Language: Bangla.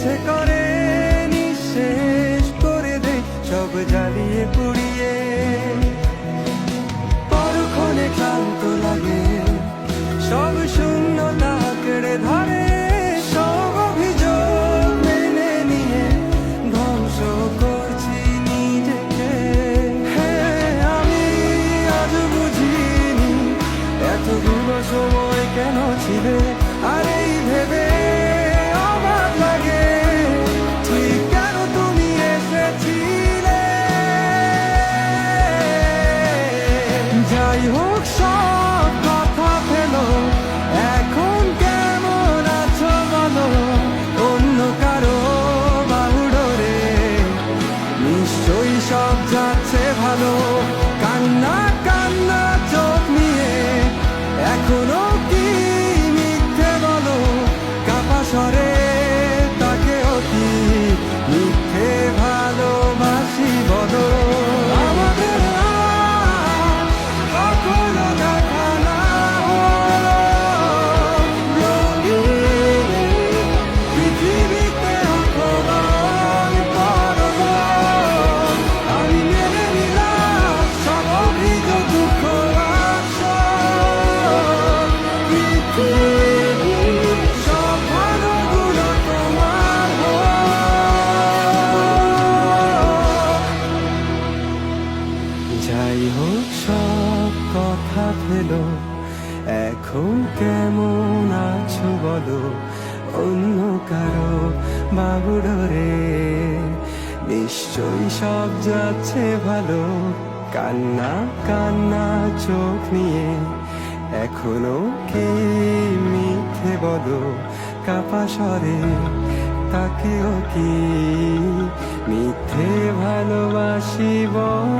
ইচ্ছে করে নিঃশেষ করে দে সব জ্বালিয়ে পুড়িয়ে। পরক্ষণে ক্লান্ত লাগে, সব শূন্যতা কেড়ে ধরে, সব অভিযোগ মেনে নিয়ে ধ্বংস করছি নিজেকে। হ্যাঁ, আমি আজ বুঝিনি এতগুলো সময় কেন ছিলে, আর এই ভেবে অবাক লাগে ঠিক কেন তুমি এসেছিলে। যাই হোক সব কথা ফেলো, এখন কেমন আছো বলো, অন্য কারো বাহুডোরে নিশ্চয়ই সব যাচ্ছে ভালো। কান্না কান্না চোখ নিয়ে এখনো কি মিথ্যে বলো, কাপা স্বরে তাকেও কি মিথ্যে ভালোবাসি বলো। আমাদের আজ কখনো দেখা না হলো, রঙিন পৃথিবীতে অপমান করবো। আমি মেনে নিলাম সব অভিযোগ, দুঃখ আর শোক। পৃথিবীর সব ভালোগুলো তোমার হোক। যাই হোক সব কথা ফেলো, এখন কেমন আছো বলো, অন্য কারো বাহুডোরে নিশ্চয়ই সব যাচ্ছে ভালো। কান্না কান্না চোখ নিয়ে এখনো কি মিথ্যে বলো, কাপা স্বরে তাকেও কি মিথ্যে ভালোবাসি বলো।